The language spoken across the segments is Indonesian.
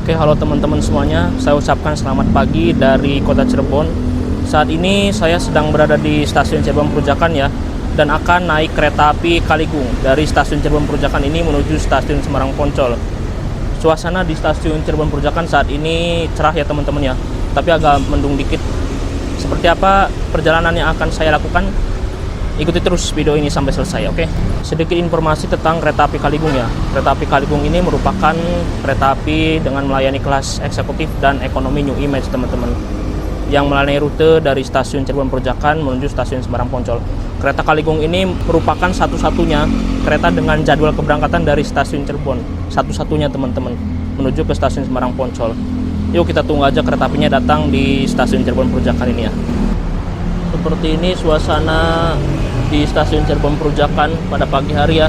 Oke, halo teman-teman semuanya. Saya ucapkan selamat pagi dari Kota Cirebon. Saat ini saya sedang berada di Stasiun Cirebon Perujakan ya, dan akan naik kereta api Kaligung dari Stasiun Cirebon Perujakan ini menuju Stasiun Semarang Poncol. Suasana di Stasiun Cirebon Perujakan saat ini cerah ya teman-teman ya, tapi agak mendung dikit. Seperti apa perjalanan yang akan saya lakukan? Ikuti terus video ini sampai selesai, oke? Sedikit informasi tentang kereta api Kaligung ya. Kereta api Kaligung ini merupakan kereta api dengan melayani kelas eksekutif dan ekonomi New Image teman-teman, yang melayani rute dari Stasiun Cirebon Perujakan menuju Stasiun Semarang Poncol. Kereta Kaligung ini merupakan satu-satunya kereta dengan jadwal keberangkatan dari Stasiun Cirebon, satu-satunya teman-teman, menuju ke Stasiun Semarang Poncol. Yuk kita tunggu aja kereta apinya datang di Stasiun Cirebon Perujakan ini ya. Seperti ini suasana di Stasiun Cirebon Perujakan pada pagi hari ya.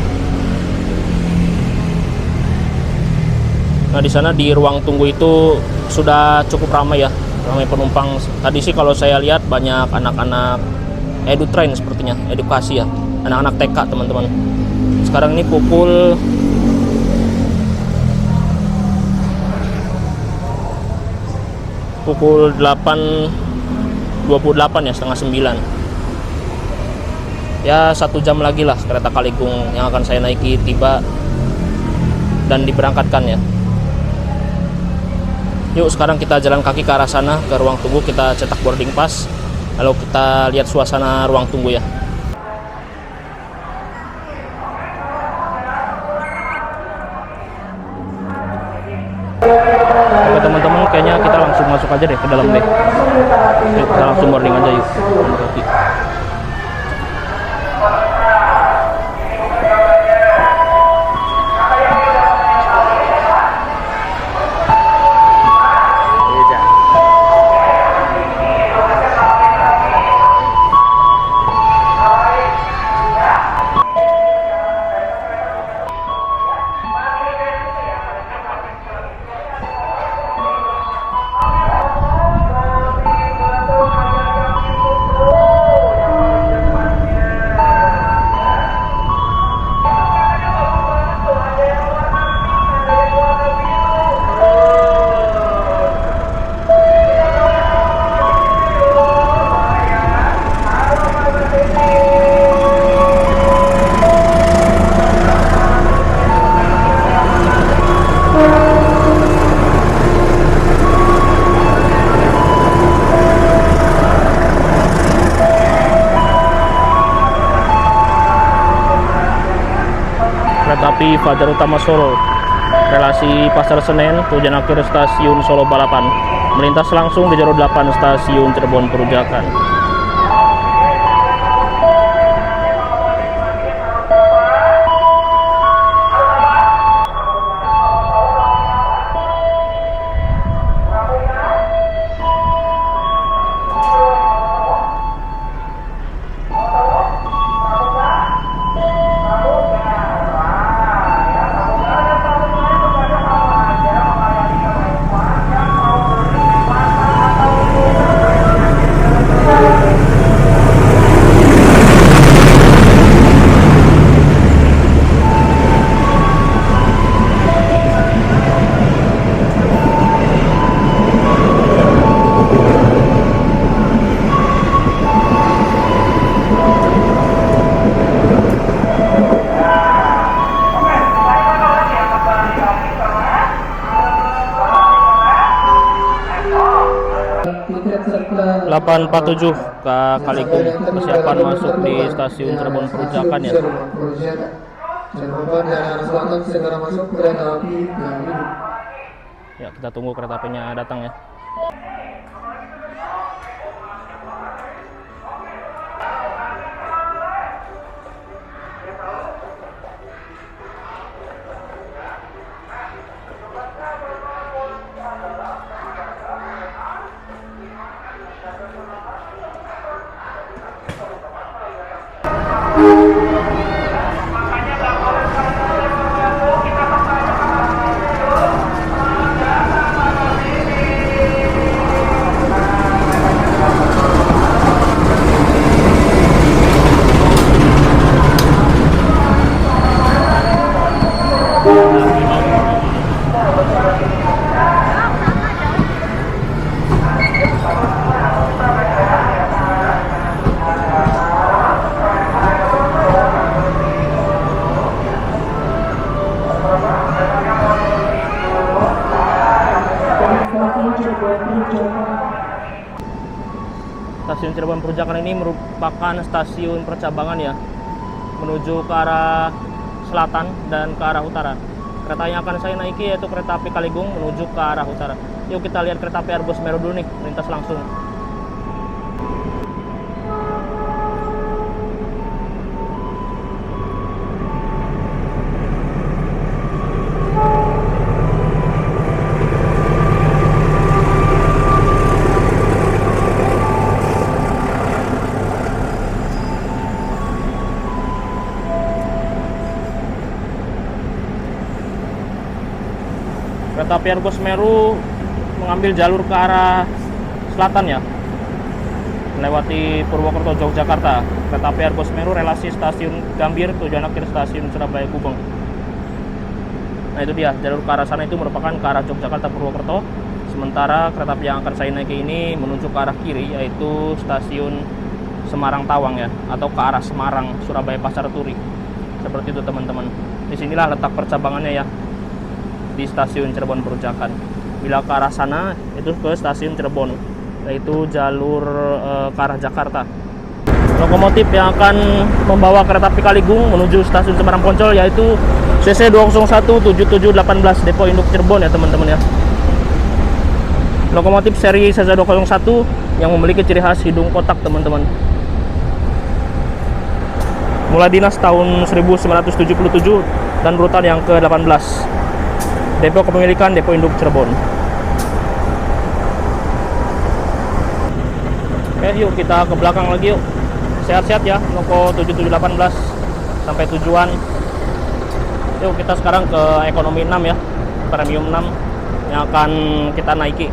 Nah, di sana di ruang tunggu itu sudah cukup ramai ya, ramai penumpang. Tadi sih kalau saya lihat banyak anak-anak EduTrain sepertinya, edukasi ya, anak-anak TK teman-teman. Sekarang ini pukul 8.28 ya, setengah 9. Ya 1 jam lagi lah kereta Kaligung yang akan saya naiki tiba dan diberangkatkan ya. Yuk sekarang kita jalan kaki ke arah sana, ke ruang tunggu. Kita cetak boarding pass, lalu kita lihat suasana ruang tunggu ya. Oke teman-teman, kayaknya kita langsung masuk aja deh ke dalam deh. Yuk kita langsung boarding aja yuk. Kereta api Fajar Utama Solo, relasi Pasar Senen, tujuan akhir Stasiun Solo Balapan, melintas langsung di jalur 8 Stasiun Cirebon Perujakan. Tiket 847 ke Kaligung, persiapan masuk di Stasiun Cirebon Perujakan ya. Jangan lupa dari arah selatan segera masuk kereta api Kaligung. Ya kita tunggu kereta apinya datang ya. Stasiun Cirebon Perujakan ini merupakan stasiun percabangan ya, menuju ke arah selatan dan ke arah utara. Kereta yang akan saya naiki yaitu kereta api Kaligung menuju ke arah utara. Yuk kita lihat kereta api Argo Semeru dulu nih, melintas langsung. Kereta api Argo Semeru mengambil jalur ke arah selatan ya, melewati Purwokerto, Yogyakarta. Kereta api Argo Semeru relasi stasiun Gambir, tujuan akhir stasiun Surabaya Gubeng. Nah itu dia, jalur ke arah sana itu merupakan ke arah Yogyakarta, Purwokerto. Sementara kereta api yang akan saya naiki ini menuju ke arah kiri, yaitu stasiun Semarang Tawang ya, atau ke arah Semarang, Surabaya Pasar Turi. Seperti itu teman-teman. Disinilah letak percabangannya ya, di stasiun Cirebon Perujakan. Bila ke arah sana itu ke stasiun Cirebon, yaitu jalur ke arah Jakarta. Lokomotif yang akan membawa kereta api Kaligung menuju stasiun Semarang Poncol yaitu CC 201-7718 Depo Induk Cirebon ya teman-teman ya. Lokomotif seri CC 201 yang memiliki ciri khas hidung kotak teman-teman. Mulai dinas tahun 1977 dan rutan yang ke-18. Depo kepemilikan Depo Induk Cirebon. Oke, yuk kita ke belakang lagi yuk. Sehat-sehat ya, loko 7718 sampai tujuan. Yuk kita sekarang ke ekonomi 6 ya, premium 6 yang akan kita naiki.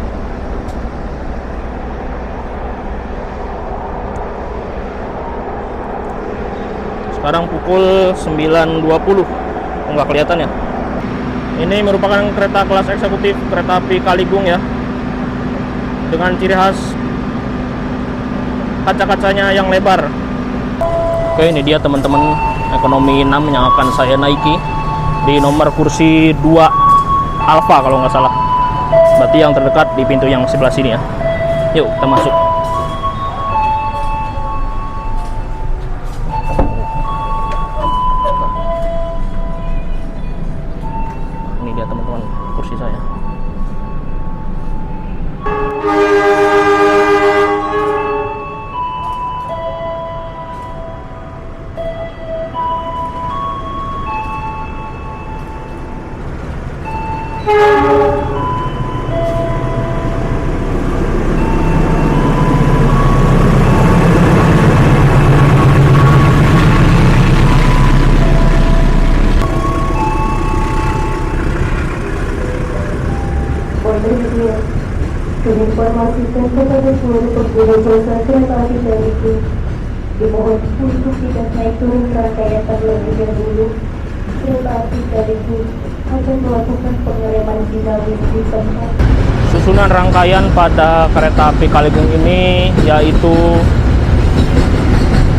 Sekarang pukul 9.20. Nggak kelihatan ya. Ini merupakan kereta kelas eksekutif kereta api Kaligung ya, dengan ciri khas kaca-kacanya yang lebar. Oke, ini dia teman-teman, ekonomi 6 yang akan saya naiki di nomor kursi 2 Alfa kalau nggak salah. Berarti yang terdekat di pintu yang sebelah sini ya. Yuk kita masuk. Ini dia teman-teman, kursi saya. Diinformasikan kepada seluruh pengguna jasa kereta api Kaligung, dimohon untuk tidak naik turun rangkaian terlebih dahulu. Kereta api Kaligung akan melakukan pengereman dinamis di tempat. Susunan rangkaian pada kereta api Kaligung ini yaitu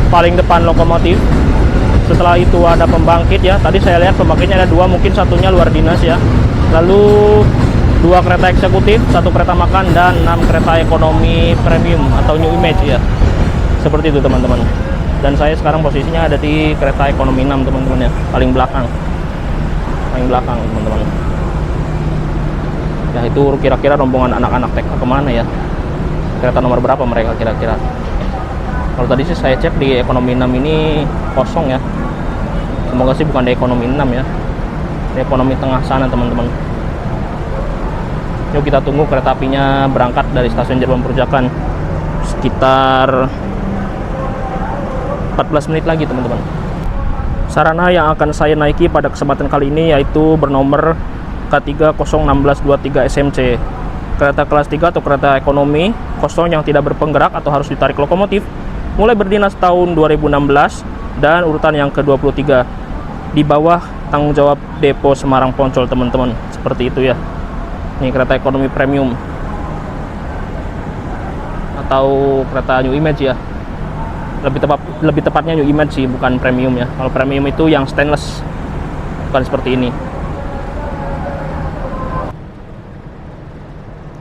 paling depan lokomotif. Setelah itu ada pembangkit ya. Tadi saya lihat pembangkitnya ada 2, mungkin satunya luar dinas ya. Lalu 2 kereta eksekutif, 1 kereta makan, dan 6 kereta ekonomi premium atau new image ya. Seperti itu teman-teman. Dan saya sekarang posisinya ada di kereta ekonomi 6 teman-teman ya, paling belakang. Paling belakang teman-teman. Ya itu kira-kira rombongan anak-anak TK kemana ya? Kereta nomor berapa mereka kira-kira? Kalau tadi sih saya cek di ekonomi 6 ini kosong ya. Semoga sih bukan di ekonomi 6 ya. Di ekonomi tengah sana teman-teman. Yuk kita tunggu kereta apinya berangkat dari stasiun Cirebon Perujakan. Sekitar 14 menit lagi teman-teman. Sarana yang akan saya naiki pada kesempatan kali ini yaitu bernomor K30163 SMC. Kereta kelas 3 atau kereta ekonomi kosong yang tidak berpenggerak atau harus ditarik lokomotif, mulai berdinas tahun 2016 dan urutan yang ke-23 di bawah tanggung jawab Depo Semarang Poncol teman-teman. Seperti itu ya. Ini kereta ekonomi premium atau kereta new image ya. Lebih tepatnya new image sih, bukan premium ya. Kalau premium itu yang stainless, bukan seperti ini.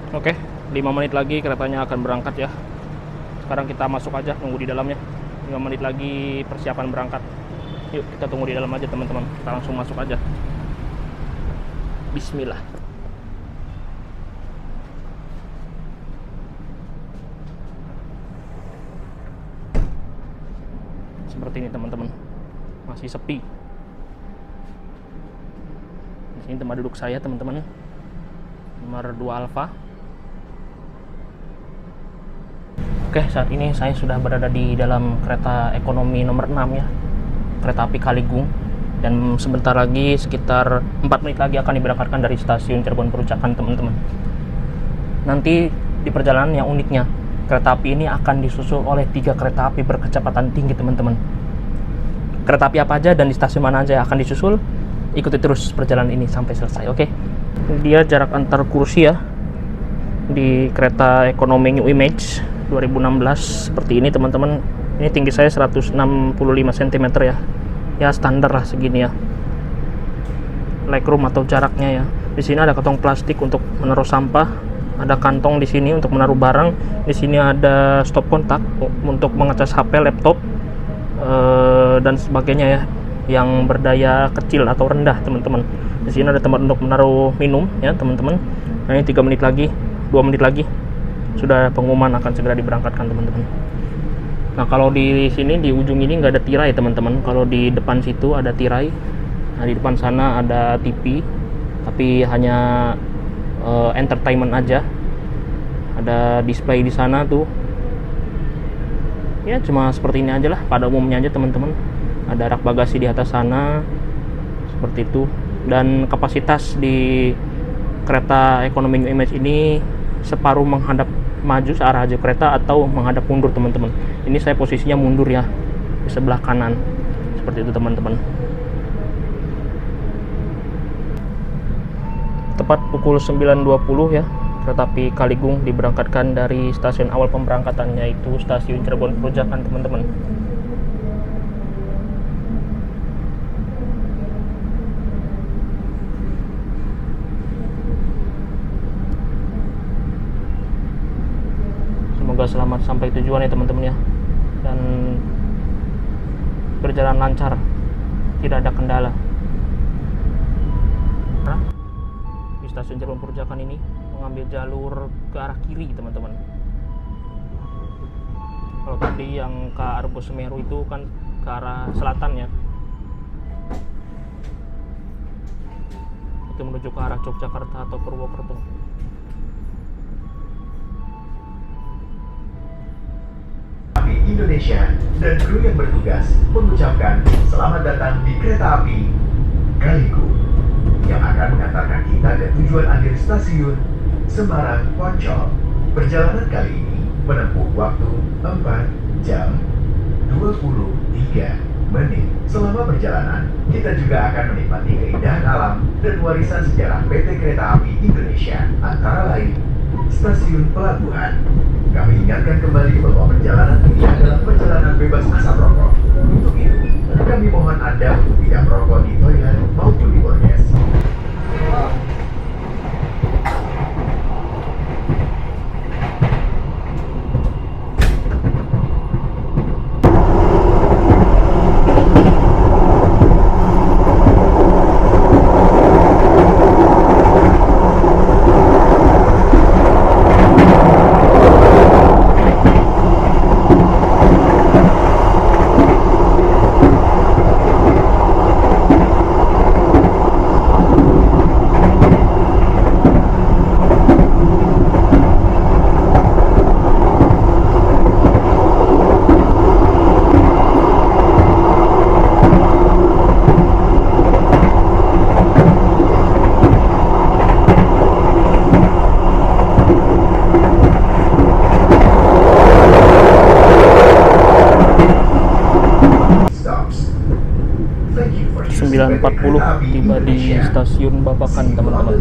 Oke, 5 menit lagi keretanya akan berangkat ya. Sekarang kita masuk aja, nunggu di dalamnya. 5 menit lagi persiapan berangkat. Yuk kita tunggu di dalam aja teman-teman. Kita langsung masuk aja. Bismillah. Seperti ini teman-teman. Masih sepi. Di sini tempat duduk saya teman-teman. Nomor 2 Alfa. Oke, saat ini saya sudah berada di dalam kereta ekonomi nomor 6 ya, kereta api Kaligung, dan sebentar lagi sekitar 4 menit lagi akan diberangkatkan dari stasiun Cirebon Perujakan teman-teman. Nanti di perjalanan yang uniknya, kereta api ini akan disusul oleh 3 kereta api berkecepatan tinggi teman-teman. Kereta api apa aja dan di stasiun mana aja yang akan disusul, ikuti terus perjalanan ini sampai selesai, oke? Dia jarak antar kursi ya, di kereta ekonomi New Image 2016 seperti ini teman-teman. Ini tinggi saya 165 cm ya. Ya standar lah segini ya. Legroom atau jaraknya ya. Di sini ada kantong plastik untuk menaruh sampah, ada kantong di sini untuk menaruh barang. Di sini ada stop kontak untuk mengecas HP, laptop dan sebagainya ya, yang berdaya kecil atau rendah teman-teman. Di sini ada tempat untuk menaruh minum ya teman-teman. Nah ini 3 menit lagi, 2 menit lagi sudah pengumuman akan segera diberangkatkan teman-teman. Nah kalau di sini di ujung ini nggak ada tirai teman-teman. Kalau di depan situ ada tirai. Nah di depan sana ada TV, tapi hanya entertainment aja. Ada display di sana tuh. Ya cuma seperti ini aja lah pada umumnya aja teman-teman. Ada rak bagasi di atas sana seperti itu. Dan kapasitas di kereta ekonomi New Image ini separuh menghadap maju searah aja kereta atau menghadap mundur teman-teman. Ini saya posisinya mundur ya, di sebelah kanan seperti itu teman-teman. Tepat pukul 9.20 ya, kereta api Kaligung diberangkatkan dari stasiun awal pemberangkatannya, yaitu stasiun Cirebon Perujakan teman-teman. Semoga selamat sampai tujuan ya teman-teman ya, dan berjalan lancar, tidak ada kendala. Nah, di stasiun Cirebon Perujakan ini mengambil jalur ke arah kiri teman-teman. Kalau tadi yang ke Argo Semeru itu kan ke arah selatan ya, itu menuju ke arah Yogyakarta atau Purwokerto. Indonesia dan kru yang bertugas mengucapkan selamat datang di kereta api Kaligung yang akan mengantarkan kita ke tujuan akhir stasiun Semarang Poncol. Perjalanan kali ini menempuh waktu 4 jam 23 menit. Selama perjalanan, kita juga akan menikmati keindahan alam dan warisan sejarah PT Kereta Api Indonesia, antara lain stasiun pelabuhan. Kami ingatkan kembali bahwa perjalanan ini adalah perjalanan bebas asap rokok. Untuk itu, kami mohon Anda untuk tidak merokok di toilet maupun di bordes. Tiba di stasiun Babakan teman-teman.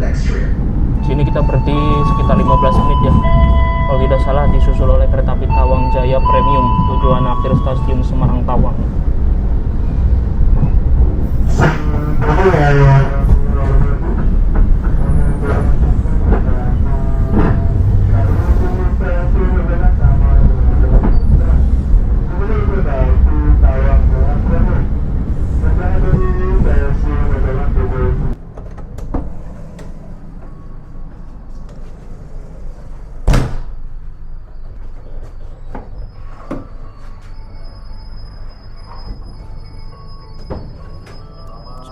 Sini kita berhenti sekitar 15 menit ya. Kalau tidak salah disusul oleh kereta api Tawang Jaya Premium, tujuan akhir stasiun Semarang Tawang.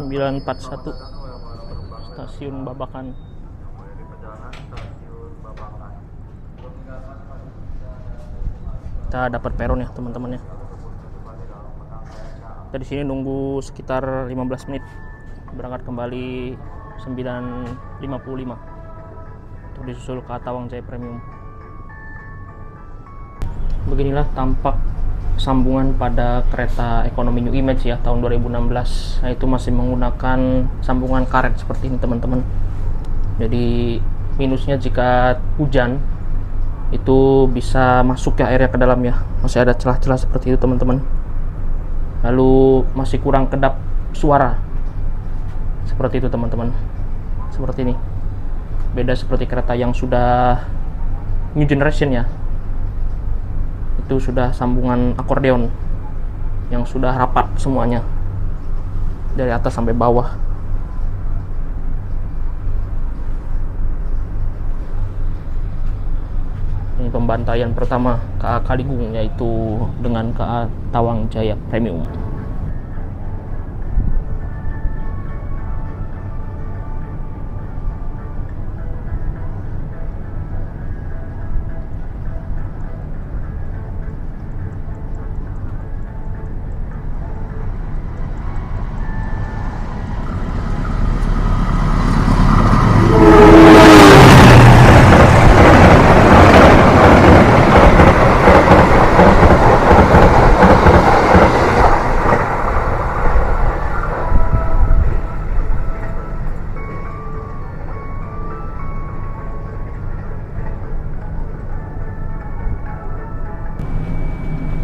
941 Stasiun Babakan. Kita dapat peron ya teman-teman ya. Kita di sini nunggu sekitar 15 menit. Berangkat kembali 9.55 untuk disusul ke Tawang Jaya Premium. Beginilah tampak sambungan pada kereta ekonomi New Image ya tahun 2016. Nah, itu masih menggunakan sambungan karet seperti ini teman-teman. Jadi minusnya jika hujan itu bisa masuk ya airnya ke dalam ya. Masih ada celah-celah seperti itu teman-teman. Lalu masih kurang kedap suara. Seperti itu teman-teman. Seperti ini. Beda seperti kereta yang sudah new generation ya. Itu sudah sambungan akordeon yang sudah rapat semuanya dari atas sampai bawah. Ini pembantaian pertama KA Kaligung, yaitu dengan KA Tawang Jaya Premium.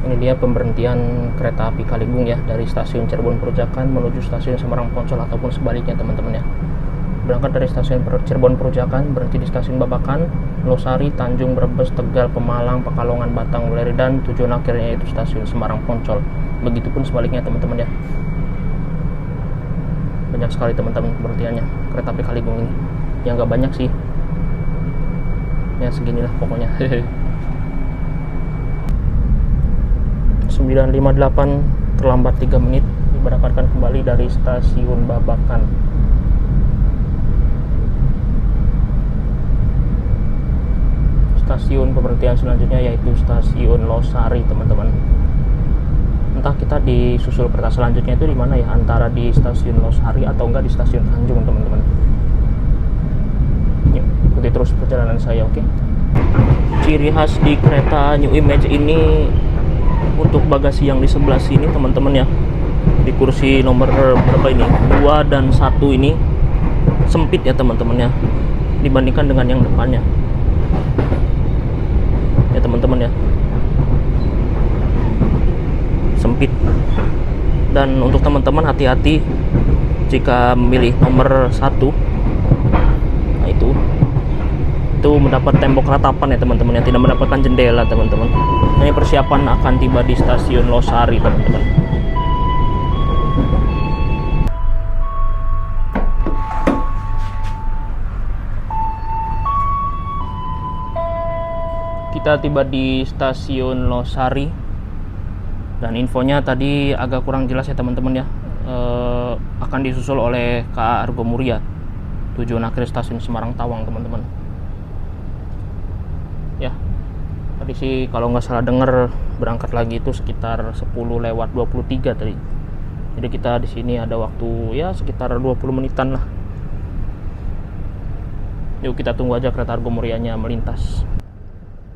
Ini dia pemberhentian kereta api Kaligung ya, dari stasiun Cirebon Perujakan menuju stasiun Semarang Poncol ataupun sebaliknya teman-teman ya. Berangkat dari stasiun Cirebon Perujakan, berhenti di stasiun Babakan, Losari, Tanjung, Brebes, Tegal, Pemalang, Pekalongan, Batang, Weleri, dan tujuan akhirnya yaitu stasiun Semarang Poncol. Begitupun sebaliknya teman-teman ya. Banyak sekali teman-teman pemberhentiannya kereta api Kaligung ini. Ya nggak banyak sih, ya seginilah pokoknya. 9.58 terlambat 3 menit, diberangkatkan kembali dari stasiun Babakan. Stasiun pemberhentian selanjutnya yaitu stasiun Losari teman-teman. Entah kita disusul kereta selanjutnya itu di mana ya, antara di stasiun Losari atau enggak di stasiun Tanjung teman-teman. Yuk, ikuti terus perjalanan saya, oke? Ciri khas di kereta New Image ini untuk bagasi yang di sebelah sini teman-teman ya, di kursi nomor berapa ini, 2 dan 1 ini sempit ya teman-teman ya, dibandingkan dengan yang depannya ya teman-teman ya, sempit. Dan untuk teman-teman hati-hati jika memilih nomor 1. Nah itu mendapat tembok ratapan ya teman-teman ya, tidak mendapatkan jendela teman-teman. Ini persiapan akan tiba di stasiun Losari teman-teman. Kita tiba di stasiun Losari dan infonya tadi agak kurang jelas ya teman-teman ya. Akan disusul oleh KA Argo Muria, tujuan akhir stasiun Semarang Tawang teman-teman. Ya, tadi sih kalau nggak salah denger berangkat lagi itu sekitar 10:23 tadi. Jadi kita di sini ada waktu ya sekitar 20 menitan lah. Yuk kita tunggu aja kereta Argo Murianya melintas.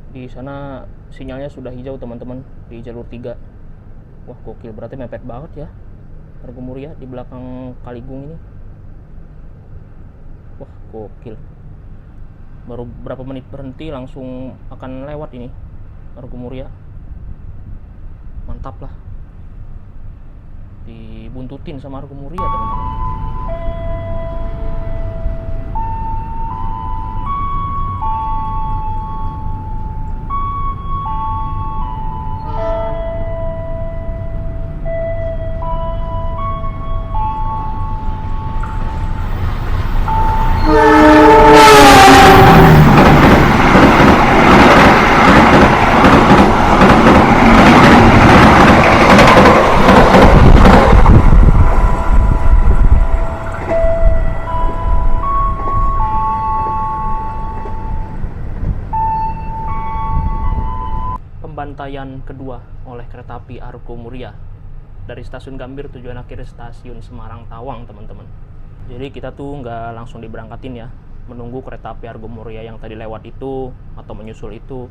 Di sana sinyalnya sudah hijau teman-teman di jalur 3. Wah gokil, berarti mepet banget ya Argo Muria di belakang Kaligung ini. Wah gokil. Baru berapa menit berhenti langsung akan lewat ini Argo Muria. Mantap lah, dibuntutin sama Argo Muria teman-teman. pembantaian kedua oleh kereta api Argo Muria dari stasiun Gambir tujuan akhir stasiun Semarang Tawang, teman-teman. Jadi kita tuh nggak langsung diberangkatin ya, menunggu kereta api Argo Muria yang tadi lewat itu atau menyusul itu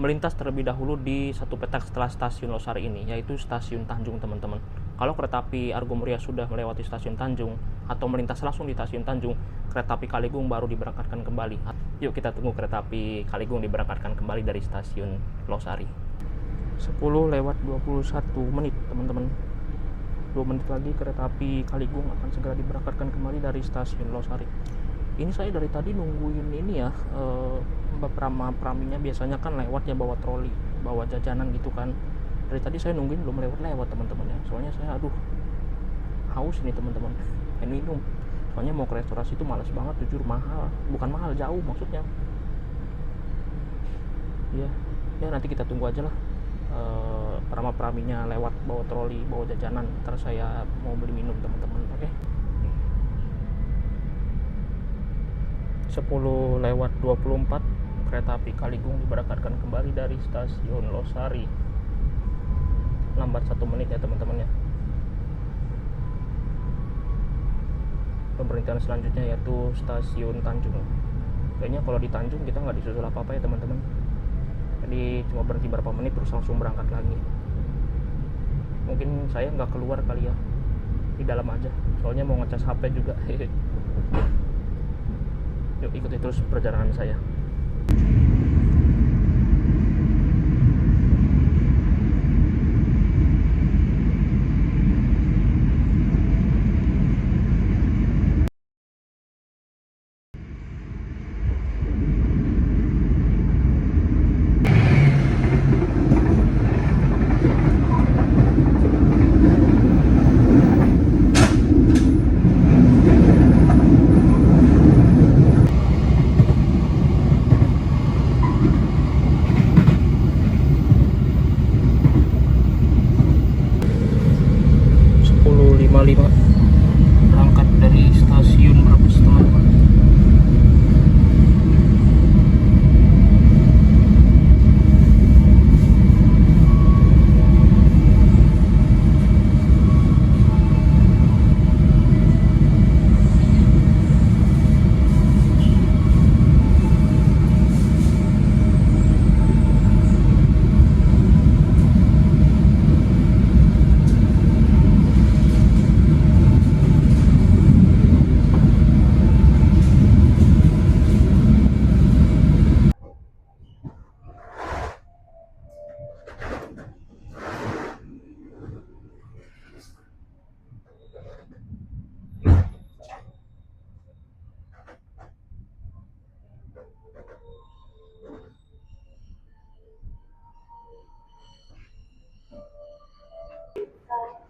melintas terlebih dahulu di satu petak setelah stasiun Losari ini, yaitu stasiun Tanjung, teman-teman. Kalau kereta api Argo Muria sudah melewati stasiun Tanjung atau melintas langsung di stasiun Tanjung, kereta api Kaligung baru diberangkatkan kembali. Yuk kita tunggu kereta api Kaligung diberangkatkan kembali dari stasiun Losari. 10 lewat 21 menit, teman-teman. 2 menit lagi kereta api Kaligung akan segera diberangkatkan kembali dari stasiun Losari. Ini saya dari tadi nungguin ini ya, praminya biasanya kan lewat ya, bawa troli, bawa jajanan gitu kan. Dari tadi saya nungguin belum lewat teman-teman ya. Soalnya saya haus ini teman-teman, pengen minum. Soalnya mau ke restorasi itu malas banget, jujur, mahal. Bukan mahal, jauh maksudnya. Ya nanti kita tunggu aja lah. Praminya lewat bawa troli, bawa jajanan. Ntar saya mau beli minum teman-teman. Oke. 10 lewat 24 kereta api Kaligung diberangkatkan kembali dari stasiun Losari. Lambat 1 menit ya teman-teman ya. Pemberhentian selanjutnya yaitu stasiun Tanjung. Kayaknya kalau di Tanjung kita nggak disusul apa-apa ya teman-teman. Jadi cuma berhenti berapa menit terus langsung berangkat lagi. Mungkin saya nggak keluar kali ya, di dalam aja. Soalnya mau ngecas HP juga. Yuk ikuti terus perjalanan saya. Berangkat dari stasiun Brebes, teman-teman.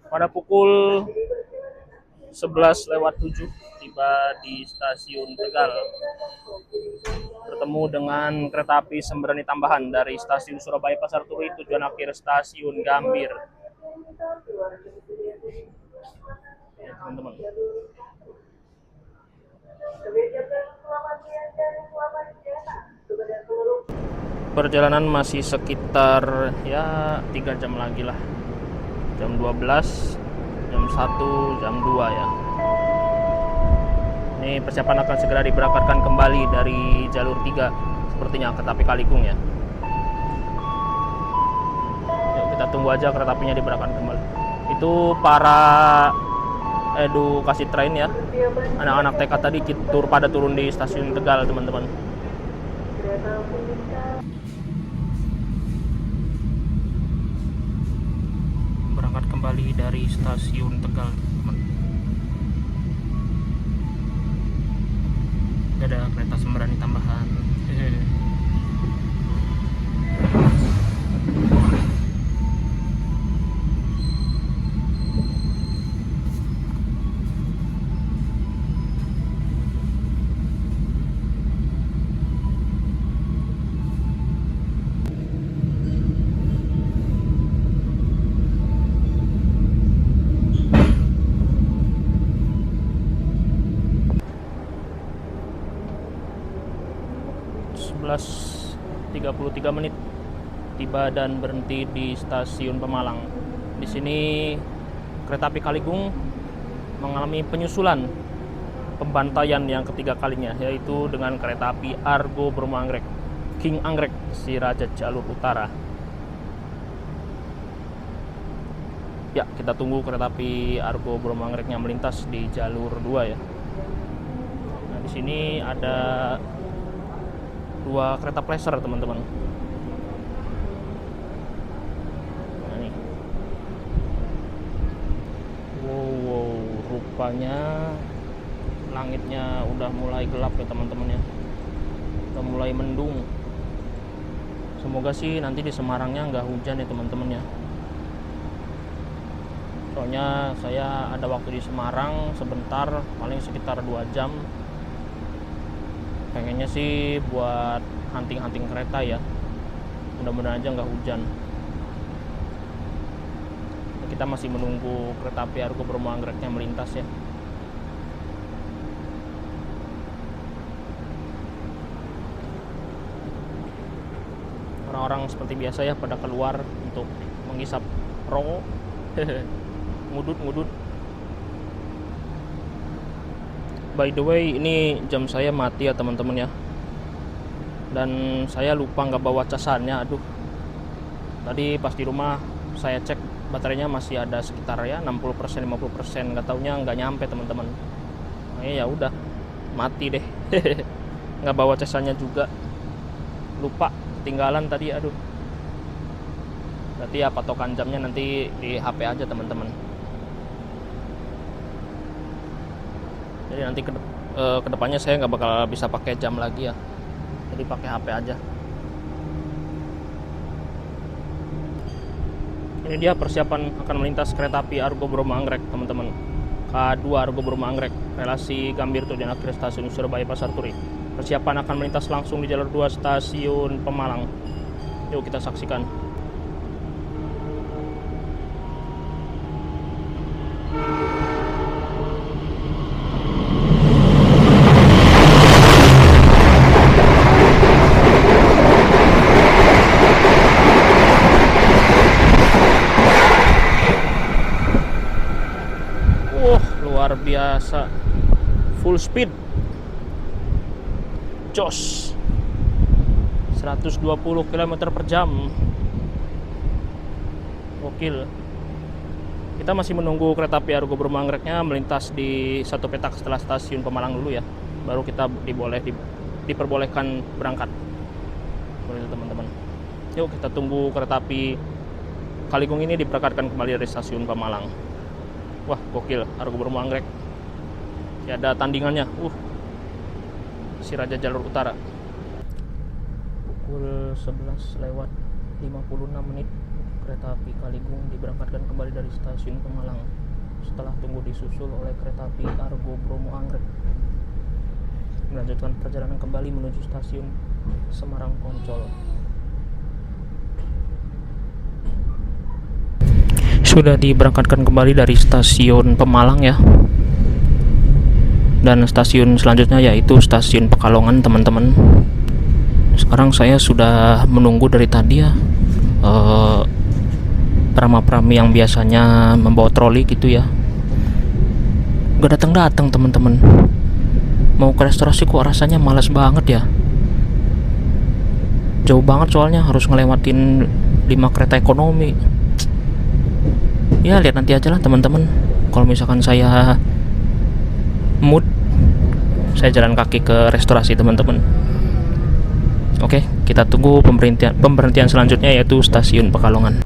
Pada pukul 11 lewat 7 tiba di stasiun Tegal. Bertemu dengan kereta api Sembrani tambahan dari stasiun Surabaya Pasar Turi tujuan akhir stasiun Gambir. Ya, teman-teman. Perjalanan masih sekitar ya 3 jam lagi lah. Jam 12, jam 1, jam 2 ya. Ini persiapan akan segera diberangkatkan kembali dari jalur 3 sepertinya kereta api Kaligung ya. Yuk kita tunggu aja kereta apinya diberangkatkan kembali. Itu para edukasi train ya. Anak-anak TK tadi pada turun di stasiun Tegal, teman-teman. Berangkat kembali dari stasiun Tegal, teman. Ada kereta Sembrani tambahan. 11.33 menit tiba dan berhenti di stasiun Pemalang. Di sini kereta api Kaligung mengalami penyusulan pembantaian yang ketiga kalinya, yaitu dengan kereta api Argo Bromo Anggrek, King Anggrek, si Raja Jalur Utara. Ya, kita tunggu kereta api Argo Bromo Anggreknya melintas di jalur 2 ya. Nah, di sini ada 2 kereta pleser, teman-teman. Nah, nih. Wow, rupanya langitnya udah mulai gelap ya, teman-teman ya. Udah mulai mendung. Semoga sih nanti di Semarangnya nggak hujan ya, teman-teman ya. Soalnya saya ada waktu di Semarang sebentar, paling sekitar 2 jam. Pengennya sih buat hunting-hunting kereta ya. Mudah-mudahan aja nggak hujan. Kita masih menunggu kereta api Argo Bromo Anggreknya melintas ya. Orang-orang seperti biasa ya pada keluar untuk menghisap rokok. Ngudut. By the way, ini jam saya mati ya, teman-teman ya. Dan saya lupa nggak bawa casannya. Aduh. Tadi pas di rumah saya cek baterainya masih ada sekitar ya 60%, 50%. Nggak taunya nggak nyampe, teman-teman. Nah, ya udah, mati deh. Nggak bawa casannya juga. Lupa, ketinggalan tadi. Aduh. Berarti ya patokan jamnya nanti di HP aja, teman-teman. Jadi nanti kedepannya saya nggak bakal bisa pakai jam lagi ya. Jadi pakai HP aja. Ini dia persiapan akan melintas kereta api Argo Bromo Anggrek, teman-teman. K2 Argo Bromo Anggrek, relasi Gambir Tujuan akhir stasiun Surabaya Pasar Turi. Persiapan akan melintas langsung di jalur 2 stasiun Pemalang. Yuk kita saksikan. Luar biasa, full speed, jos 120 km per jam. Gokil. Kita masih menunggu kereta api Argo Bromo Anggreknya melintas di satu petak setelah stasiun Pemalang dulu ya, baru kita diperbolehkan berangkat. Begitu, teman-teman. Yuk kita tunggu kereta api Kaligung ini diberangkatkan kembali dari stasiun Pemalang. Wah, gokil, Argo Bromo Anggrek. Ya, ada tandingannya. Si Raja Jalur Utara. Pukul 11:56 kereta api Kaligung diberangkatkan kembali dari stasiun Pemalang setelah tunggu disusul oleh kereta api Argo Bromo Anggrek. Melanjutkan perjalanan kembali menuju stasiun Semarang Poncol. Sudah diberangkatkan kembali dari stasiun Pemalang ya. Dan stasiun selanjutnya yaitu stasiun Pekalongan, teman-teman. Sekarang saya sudah menunggu dari tadi ya. Prama-prami yang biasanya membawa troli gitu ya, gak datang-datang, teman-teman. Mau ke restorasi kok rasanya malas banget ya. Jauh banget soalnya, harus ngelewatin 5 kereta ekonomi. Ya lihat nanti aja lah, teman-teman. Kalau misalkan saya mood, saya jalan kaki ke restorasi, teman-teman. Oke, kita tunggu pemberhentian selanjutnya yaitu stasiun Pekalongan.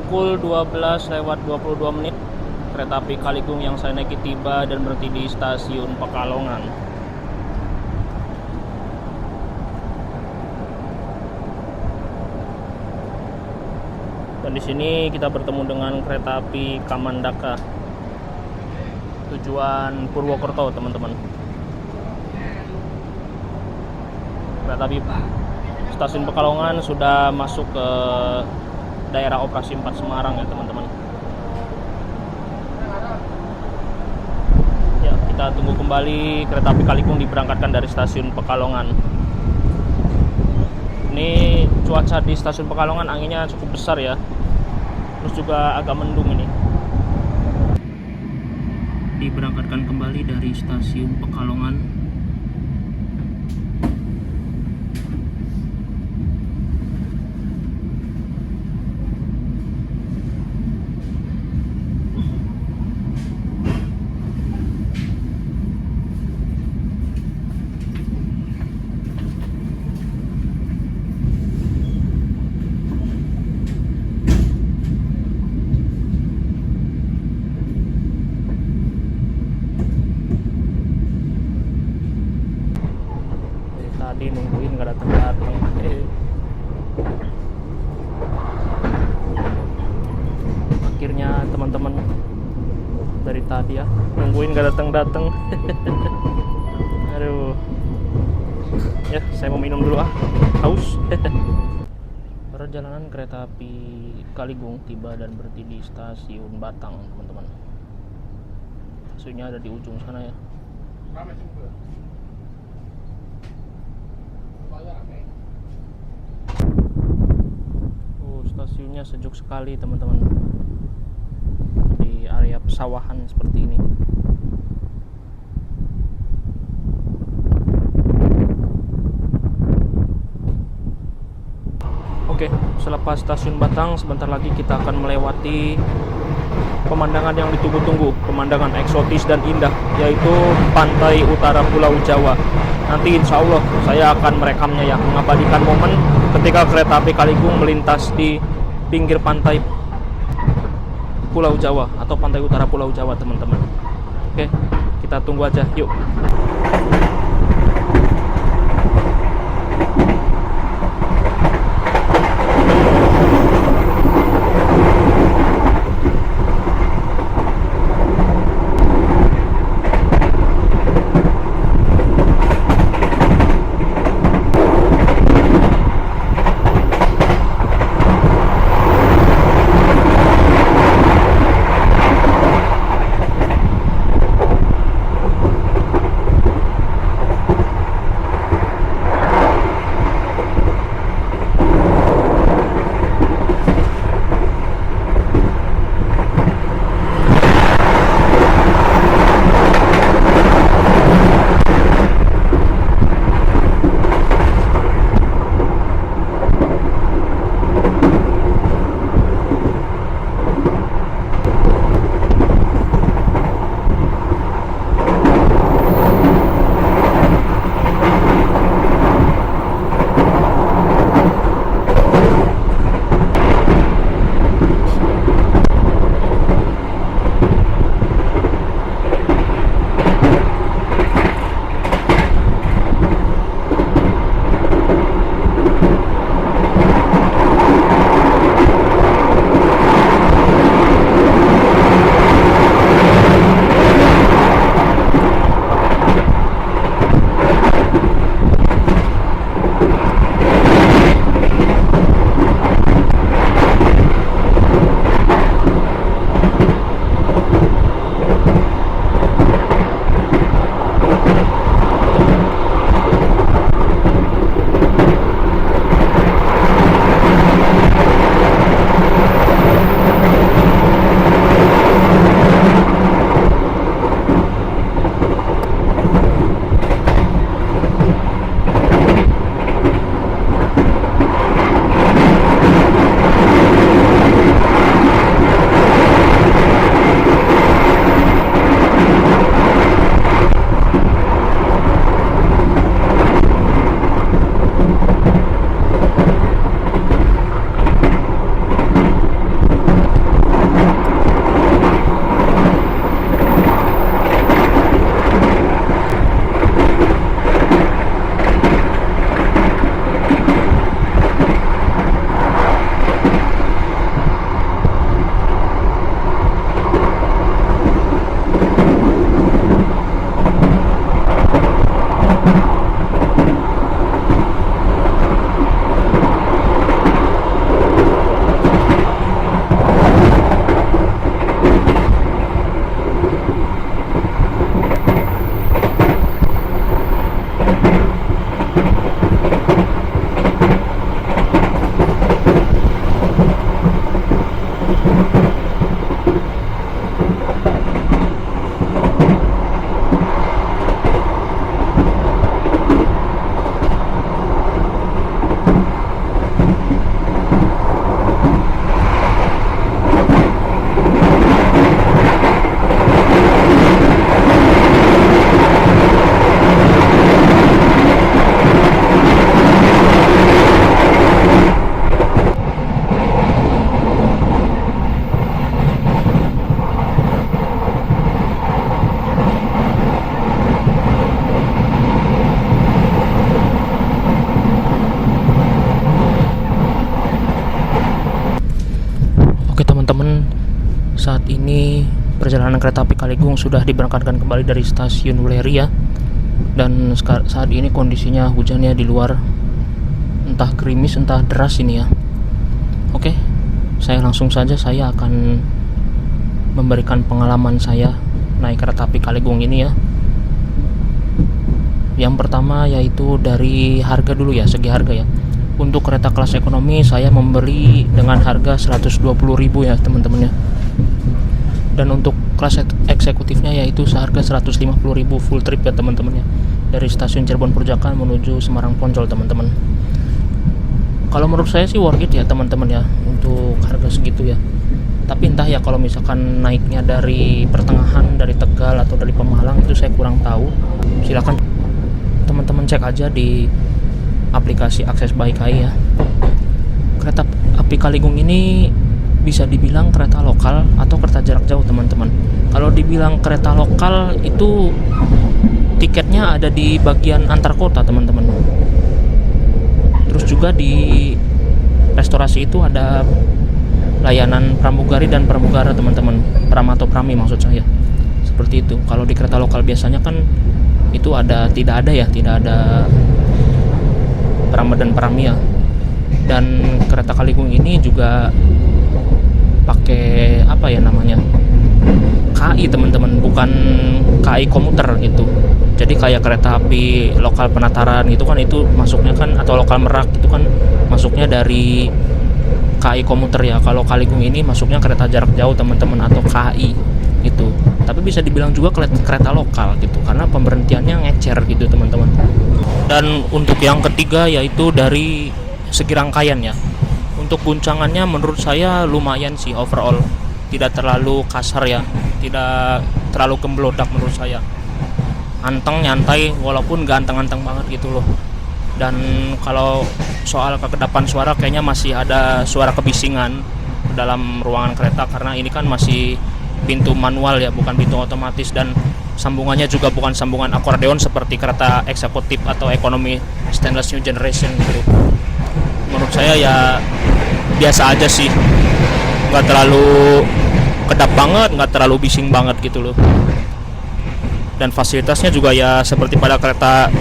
Pukul 12:22 kereta api Kaligung yang saya naiki tiba dan berhenti di stasiun Pekalongan. Dan di sini kita bertemu dengan kereta api Kamandaka tujuan Purwokerto, teman-teman. Kereta api stasiun Pekalongan sudah masuk ke daerah operasi 4 Semarang ya, teman-teman. Ya, kita tunggu kembali kereta api Kalikung diberangkatkan dari stasiun Pekalongan. Ini cuaca di stasiun Pekalongan anginnya cukup besar ya. Terus juga agak mendung ini. Diberangkatkan kembali dari stasiun Pekalongan. Tadi nungguin nggak datang. Akhirnya teman-teman, dari tadi ya nungguin nggak datang. Aduh, ya saya mau minum dulu haus. Perjalanan kereta api Kalikung tiba dan berhenti di stasiun Batang, teman-teman. Stasiunnya ada di ujung sana ya. Stasiunnya sejuk sekali, teman-teman. Di area pesawahan seperti ini. Oke, selepas stasiun Batang, sebentar lagi kita akan melewati pemandangan yang ditunggu-tunggu, pemandangan eksotis dan indah, yaitu pantai utara Pulau Jawa. Nanti insya Allah saya akan merekamnya ya, mengabadikan momen ketika kereta api Kalikung melintas di pinggir pantai Pulau Jawa atau pantai utara Pulau Jawa, teman-teman. Oke, kita tunggu aja, yuk. ini perjalanan kereta api Kaligung sudah diberangkatkan kembali dari stasiun Wuleri ya. Dan saat ini kondisinya hujannya di luar, entah gerimis entah deras ini ya. Oke, saya langsung saja saya akan memberikan pengalaman saya naik kereta api Kaligung ini ya. Yang pertama yaitu dari harga dulu ya, segi harga ya. Untuk kereta kelas ekonomi saya membeli dengan harga 120.000 ya teman-teman ya. Dan untuk kelas eksekutifnya yaitu seharga 150.000 full trip ya teman-teman ya. Dari stasiun Cirebon Perujakan menuju Semarang Poncol teman-teman. Kalau menurut saya sih worth it ya teman-teman ya untuk harga segitu ya. Tapi entah ya kalau misalkan naiknya dari pertengahan, dari Tegal atau dari Pemalang itu saya kurang tahu. Silakan teman-teman cek aja di aplikasi Akses by KAI ya. Kereta api Kaligung ini bisa dibilang kereta lokal atau kereta jarak jauh teman-teman. Kalau dibilang kereta lokal itu tiketnya ada di bagian antar kota teman-teman. Terus juga di restorasi itu ada layanan pramugari dan pramugara teman-teman, pram atau prami maksud saya. Seperti itu. Kalau di kereta lokal biasanya kan itu tidak ada pram dan prami ya. Dan kereta Kaligung ini juga pakai apa ya namanya, KAI teman-teman, bukan KAI komuter gitu. Jadi kayak kereta api lokal Penataran itu kan itu masuknya kan, atau lokal Merak itu kan masuknya dari KAI komuter ya. Kalau Kaligung ini masuknya kereta jarak jauh teman-teman, atau KAI gitu. Tapi bisa dibilang juga kereta lokal gitu, karena pemberhentiannya ngecer gitu teman-teman. Dan untuk yang ketiga yaitu dari segi rangkaian ya. Untuk guncangannya menurut saya lumayan sih overall, tidak terlalu kasar ya, tidak terlalu gemblodak menurut saya. Anteng, nyantai, walaupun gak anteng-anteng banget gitu loh. Dan kalau soal kekedapan suara kayaknya masih ada suara kebisingan dalam ruangan kereta, karena ini kan masih pintu manual ya, bukan pintu otomatis, dan sambungannya juga bukan sambungan akordeon seperti kereta eksekutif atau ekonomi stainless new generation gitu. Menurut saya ya biasa aja sih, nggak terlalu kedap banget, nggak terlalu bising banget gitu loh. Dan fasilitasnya juga ya seperti pada kereta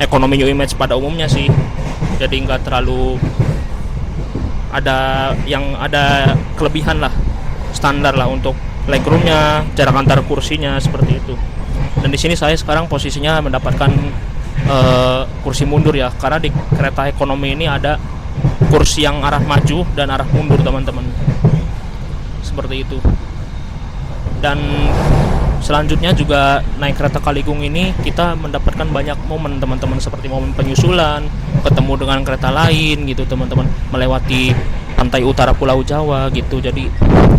ekonomi New Image pada umumnya sih, jadi nggak terlalu ada kelebihan lah, standar lah untuk legroomnya, jarak antar kursinya seperti itu. Dan di sini saya sekarang posisinya mendapatkan kursi mundur ya, karena di kereta ekonomi ini ada kursi yang arah maju dan arah mundur teman-teman, seperti itu. Dan selanjutnya juga naik kereta Kaligung ini kita mendapatkan banyak momen teman-teman, seperti momen penyusulan, ketemu dengan kereta lain gitu teman-teman, melewati pantai utara Pulau Jawa gitu. Jadi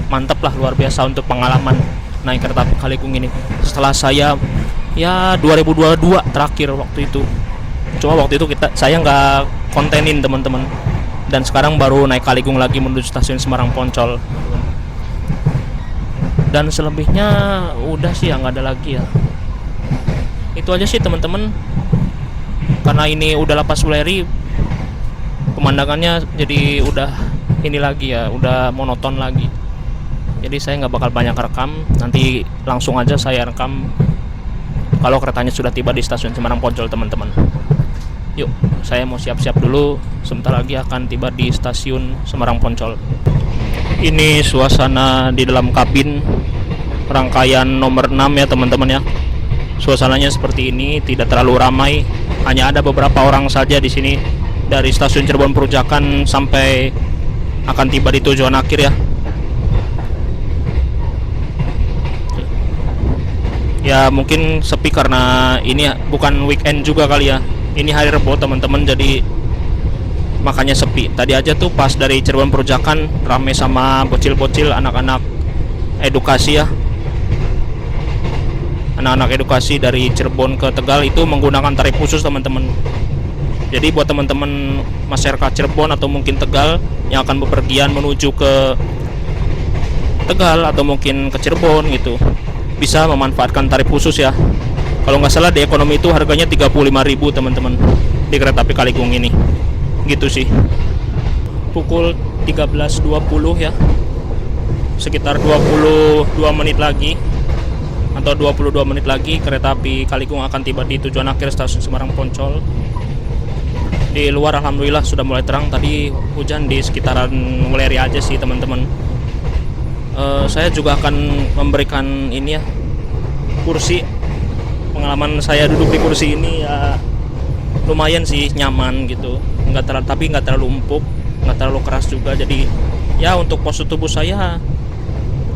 mantap lah, luar biasa untuk pengalaman naik kereta Kaligung ini. Setelah saya ya 2022 terakhir waktu itu, cuma waktu itu saya nggak kontenin teman-teman, dan sekarang baru naik Kaligung lagi menuju stasiun Semarang Poncol. Dan selebihnya udah sih ya, nggak ada lagi ya. Itu aja sih teman-teman, karena ini udah lapas Wuleri, pemandangannya jadi udah ini lagi ya, udah monoton lagi. Jadi saya nggak bakal banyak rekam, nanti langsung aja saya rekam kalau keretanya sudah tiba di stasiun Semarang Poncol teman-teman. Yuk, saya mau siap-siap dulu, sebentar lagi akan tiba di stasiun Semarang Poncol. Ini suasana di dalam kabin rangkaian nomor 6 ya teman-teman ya. Suasananya seperti ini, tidak terlalu ramai, hanya ada beberapa orang saja di sini dari stasiun Cirebon Perujakan sampai akan tiba di tujuan akhir ya. Ya mungkin sepi karena ini bukan weekend juga kali ya. Ini hari Rebo teman-teman, jadi makanya sepi. Tadi aja tuh pas dari Cirebon Perujakan rame sama bocil-bocil, anak-anak edukasi ya. Anak-anak edukasi dari Cirebon ke Tegal itu menggunakan tarif khusus teman-teman. Jadi buat teman-teman masyarakat Cirebon atau mungkin Tegal yang akan bepergian menuju ke Tegal atau mungkin ke Cirebon gitu, bisa memanfaatkan tarif khusus ya. Kalau nggak salah di ekonomi itu harganya 35.000 teman-teman di kereta api Kaligung ini. Gitu sih. Pukul 13.20 ya. sekitar 22 menit lagi atau 22 menit lagi kereta api Kaligung akan tiba di tujuan akhir stasiun Semarang Poncol. Di luar alhamdulillah sudah mulai terang. Tadi hujan di sekitaran Weleri aja sih teman-teman. Saya juga akan memberikan ini ya, kursi. Pengalaman saya duduk di kursi ini ya lumayan sih, nyaman gitu, tapi nggak terlalu empuk, nggak terlalu keras juga. Jadi ya untuk postur tubuh saya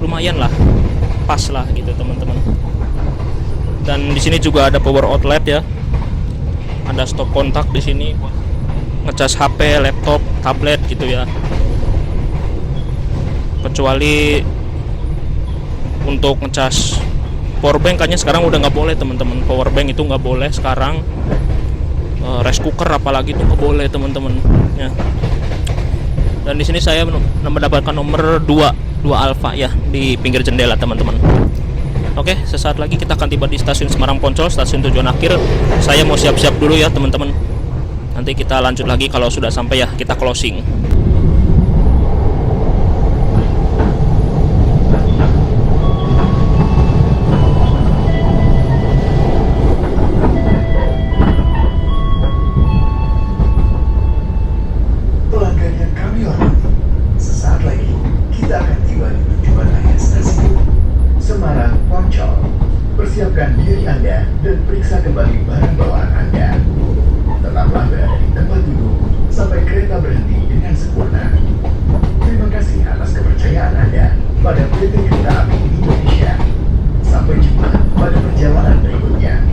lumayan lah, pas lah gitu teman-teman. Dan di sini juga ada power outlet ya, ada stop kontak di sini buat ngecas HP, laptop, tablet gitu ya. Kecuali untuk ngecas powerbank kayaknya sekarang udah nggak boleh teman-teman. Powerbank itu nggak boleh sekarang. Rice cooker apalagi itu nggak boleh teman-teman ya. Dan di sini saya mendapatkan nomor 2 Alfa ya di pinggir jendela teman-teman. Oke, sesaat lagi kita akan tiba di stasiun Semarang Poncol, stasiun tujuan akhir. Saya mau siap-siap dulu ya teman-teman. Nanti kita lanjut lagi kalau sudah sampai ya, kita closing. Pelanggan yang kami hormati, sesaat lagi kita akan tiba di tujuan akhir stasiun Semarang Poncol. Persiapkan diri Anda dan periksa kembali barang bawaan Anda. Tetaplah berada di tempat duduk sampai kereta berhenti dengan sempurna. Terima kasih atas kepercayaan Anda pada PT Kereta Api Indonesia. Sampai jumpa pada perjalanan berikutnya.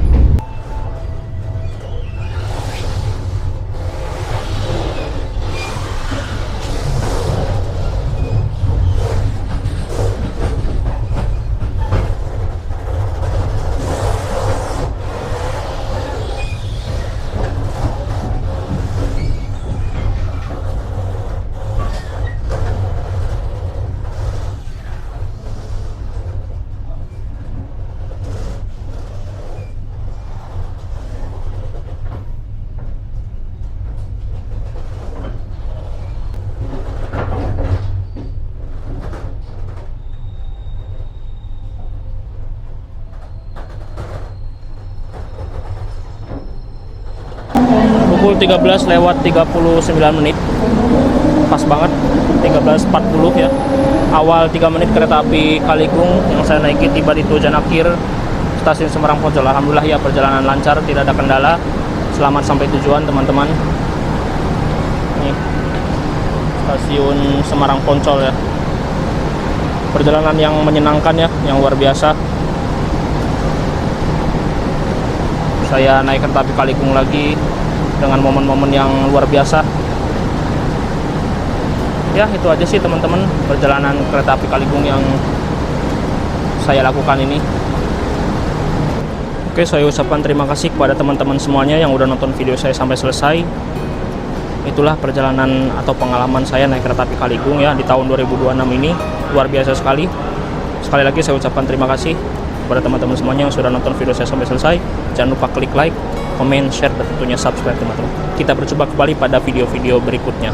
Pukul 13:39, pas banget 13:40 ya. Awal 3 menit kereta api Kaligung yang saya naiki tiba di tujuan akhir stasiun Semarang Poncol. Alhamdulillah ya, perjalanan lancar, tidak ada kendala. Selamat sampai tujuan teman-teman. Nih, stasiun Semarang Poncol ya. Perjalanan yang menyenangkan ya, yang luar biasa. Saya naik kereta api Kaligung lagi dengan momen-momen yang luar biasa. Ya, itu aja sih teman-teman perjalanan kereta api Kaligung yang saya lakukan ini. Oke, saya ucapkan terima kasih kepada teman-teman semuanya yang udah nonton video saya sampai selesai. Itulah perjalanan atau pengalaman saya naik kereta api Kaligung ya di tahun 2026 ini. Luar biasa sekali. Sekali lagi saya ucapkan terima kasih kepada teman-teman semuanya yang sudah nonton video saya sampai selesai. Jangan lupa klik like, komen, share, dan tentunya subscribe teman-teman. Kita berjumpa kembali pada video-video berikutnya.